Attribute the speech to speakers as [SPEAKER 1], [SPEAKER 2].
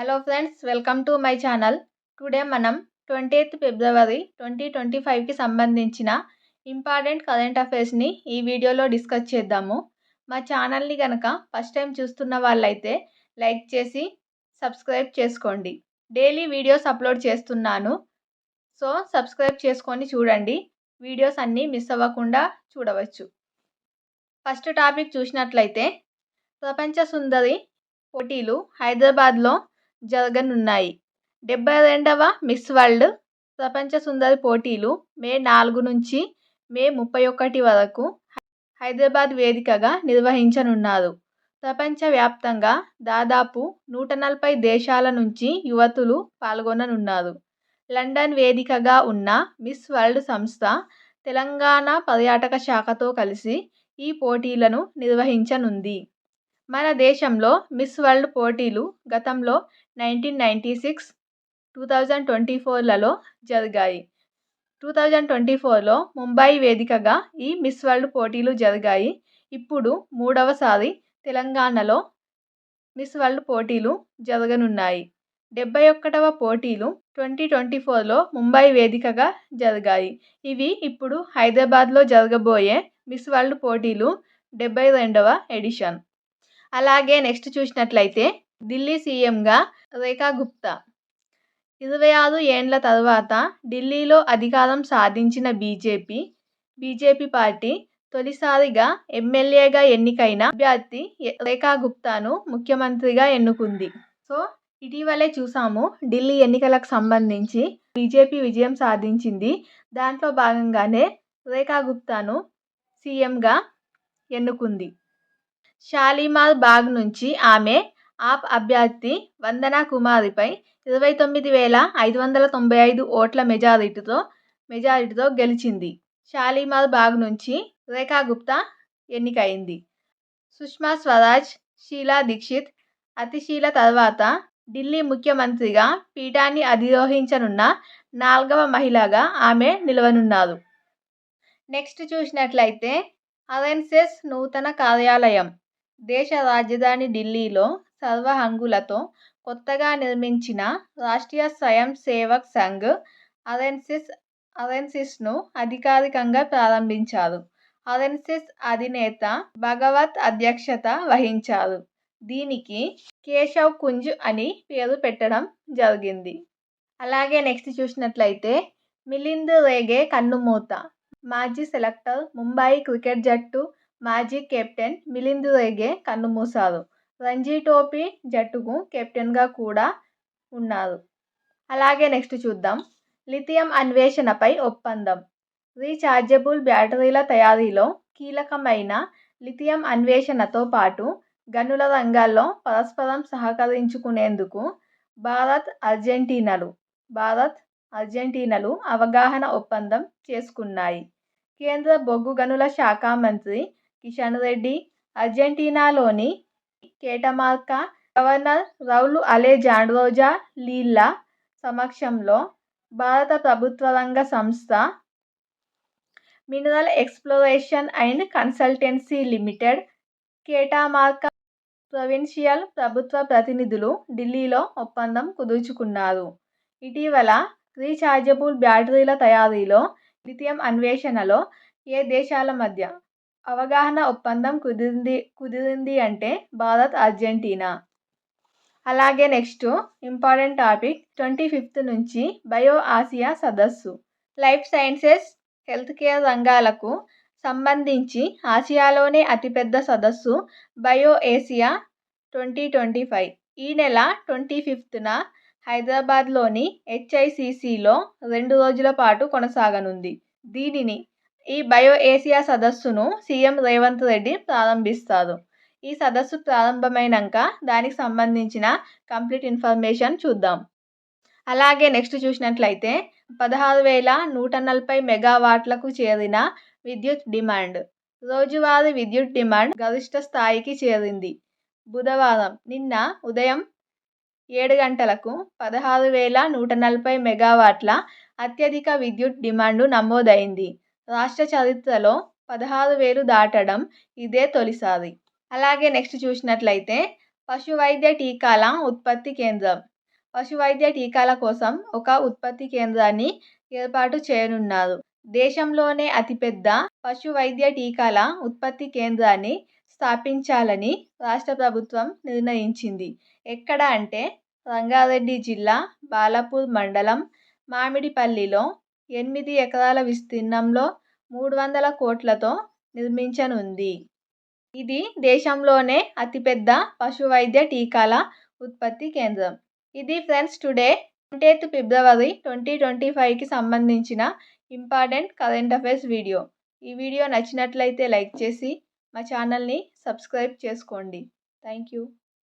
[SPEAKER 1] Hello friends, welcome to my channel. Today మనం 20th ఫిబ్రవరి 2025కి సంబంధించిన important current అఫైర్స్ని ఈ వీడియోలో డిస్కస్ చేద్దాము. మా ఛానల్ని కనుక ఫస్ట్ టైం చూస్తున్న వాళ్ళైతే లైక్ చేసి సబ్స్క్రైబ్ చేసుకోండి. డైలీ వీడియోస్ అప్లోడ్ చేస్తున్నాను, సో సబ్స్క్రైబ్ చేసుకొని చూడండి. వీడియోస్ అన్నీ మిస్ అవ్వకుండా చూడవచ్చు. ఫస్ట్ టాపిక్ చూసినట్లయితే ప్రపంచ సుందరి పోటీలు హైదరాబాద్లో జరగనున్నాయి. 72వ మిస్ వరల్డ్ ప్రపంచ సుందరి పోటీలు మే 4 నుంచి మే 31 వరకు హైదరాబాద్ వేదికగా నిర్వహించనున్నారు. ప్రపంచవ్యాప్తంగా దాదాపు 140 దేశాల నుంచి యువతులు పాల్గొననున్నారు. లండన్ వేదికగా ఉన్న మిస్ వరల్డ్ సంస్థ తెలంగాణ పర్యాటక శాఖతో కలిసి ఈ పోటీలను నిర్వహించనుంది. మన దేశంలో మిస్ వరల్డ్ పోటీలు గతంలో 1996, 2024లలో జరిగాయి. 2024లో ముంబై వేదికగా ఈ మిస్ వరల్డ్ పోటీలు జరిగాయి. ఇప్పుడు మూడవసారి తెలంగాణలో మిస్ వరల్డ్ పోటీలు జరగనున్నాయి. 71వ పోటీలు 2024లో ముంబై వేదికగా జరిగాయి. ఇవి ఇప్పుడు హైదరాబాద్లో జరగబోయే మిస్ వరల్డ్ పోటీలు 72వ ఎడిషన్. అలాగే నెక్స్ట్ చూసినట్లయితే ఢిల్లీ సీఎంగా రేఖా గుప్తా. 26 ఏండ్ల తర్వాత ఢిల్లీలో అధికారం సాధించిన బీజేపీ పార్టీ తొలిసారిగా ఎమ్మెల్యేగా ఎన్నికైన అభ్యర్థి రేఖా గుప్తాను ముఖ్యమంత్రిగా ఎన్నుకుంది. సో ఇటీవలే చూసాము, ఢిల్లీ ఎన్నికలకు సంబంధించి బీజేపీ విజయం సాధించింది. దాంట్లో భాగంగానే రేఖా గుప్తాను సీఎంగా ఎన్నుకుంది. షాలిమార్ బాగ్ నుంచి ఆమె ఆప్ అభ్యర్థి వందనా కుమారిపై 29,595 ఓట్ల మెజారిటీతో గెలిచింది. షాలిమార్ బాగ్ నుంచి రేఖా గుప్తా ఎన్నికైంది. సుష్మా స్వరాజ్, షీలా దీక్షిత్, అతిశీల తర్వాత ఢిల్లీ ముఖ్యమంత్రిగా పీఠాన్ని అధిరోహించనున్న 4వ మహిళగా ఆమె నిలవనున్నారు. నెక్స్ట్ చూసినట్లయితే ఆర్ఎస్ఎస్ నూతన కార్యాలయం. దేశ రాజధాని ఢిల్లీలో సర్వహంగులతో కొత్తగా నిర్మించిన రాష్ట్రీయ స్వయం సేవక్ సంఘ్ ఆర్ఎస్ఎస్ను అధికారికంగా ప్రారంభించారు. ఆర్ఎస్ఎస్ అధినేత భగవత్ అధ్యక్షత వహించారు. దీనికి కేశవ్ కుంజ్ అని పేరు పెట్టడం జరిగింది. అలాగే నెక్స్ట్ చూసినట్లయితే మిలింద్ రేగే కన్నుమూత. మాజీ సెలెక్టర్, ముంబై క్రికెట్ జట్టు మాజీ కెప్టెన్ మిలింద్ రేగే కన్నుమూశారు. రంజీ ట్రోఫీ జట్టుకు కెప్టెన్గా కూడా ఉన్నారు. అలాగే నెక్స్ట్ చూద్దాం. లిథియం అన్వేషణపై ఒప్పందం. రీఛార్జబుల్ బ్యాటరీల తయారీలో కీలకమైన లిథియం అన్వేషణతో పాటు గనుల రంగాల్లో పరస్పరం సహకరించుకునేందుకు భారత్ అర్జెంటీనాలు అవగాహన ఒప్పందం చేసుకున్నాయి. కేంద్ర బొగ్గు గనుల శాఖ మంత్రి కిషన్ రెడ్డి, అర్జెంటీనాలోని కేటమార్కా గవర్నర్ రౌల్ అలెజాండ్రోజా లీల్లా సమక్షంలో భారత ప్రభుత్వ రంగ సంస్థ mineral exploration and consultancy limited, Catamarca provincial ప్రభుత్వ ప్రతినిధులు ఢిల్లీలో ఒప్పందం కుదుర్చుకున్నారు. ఇటీవల రీఛార్జబుల్ బ్యాటరీల తయారీలో లిథియం అన్వేషణలో ఏ దేశాల మధ్య అవగాహన ఒప్పందం కుదిరింది అంటే భారత్, అర్జెంటీనా. అలాగే నెక్స్ట్ ఇంపార్టెంట్ టాపిక్ 25th నుంచి బయో ఆసియా సదస్సు. లైఫ్ సైన్సెస్, హెల్త్ కేర్ రంగాలకు సంబంధించి ఆసియాలోనే అతిపెద్ద సదస్సు బయో ఏసియా 2025 ఈ నెల 25న హైదరాబాద్లోని HICCలో 2 రోజుల పాటు కొనసాగనుంది. ఈ బయో ఏసియా సదస్సును సీఎం రేవంత్ రెడ్డి ప్రారంభిస్తారు. ఈ సదస్సు ప్రారంభమైనాక దానికి సంబంధించిన కంప్లీట్ ఇన్ఫర్మేషన్ చూద్దాం. అలాగే నెక్స్ట్ చూసినట్లయితే 16,140 మెగావాట్లకు చేరిన విద్యుత్ డిమాండ్. రోజువారీ విద్యుత్ డిమాండ్ గరిష్ట స్థాయికి చేరింది. బుధవారం నిన్న ఉదయం 7 గంటలకు 16,140 మెగావాట్ల అత్యధిక విద్యుత్ డిమాండ్ నమోదైంది. రాష్ట్ర చరిత్రలో 16,000 దాటడం ఇదే తొలిసారి. అలాగే నెక్స్ట్ చూసినట్లయితే పశు వైద్య టీకాల ఉత్పత్తి కేంద్రం. పశువైద్య టీకాల కోసం ఒక ఉత్పత్తి కేంద్రాన్ని ఏర్పాటు చేయనున్నారు. దేశంలోనే అతిపెద్ద పశువైద్య టీకాల ఉత్పత్తి కేంద్రాన్ని స్థాపించాలని రాష్ట్ర ప్రభుత్వం నిర్ణయించింది. ఎక్కడ అంటే రంగారెడ్డి జిల్లా బాలాపూర్ మండలం మామిడిపల్లిలో 8 ఎకరాల విస్తీర్ణంలో 300 కోట్లతో నిర్మించనుంది. ఇది దేశంలోనే అతిపెద్ద పశువైద్య టీకాల ఉత్పత్తి కేంద్రం. ఇది ఫ్రెండ్స్ టుడే 20th ఫిబ్రవరి 2025కి సంబంధించిన ఇంపార్టెంట్ కరెంట్ అఫైర్స్ వీడియో. ఈ వీడియో నచ్చినట్లయితే లైక్ చేసి మా ఛానల్ని సబ్స్క్రైబ్ చేసుకోండి. Thank you.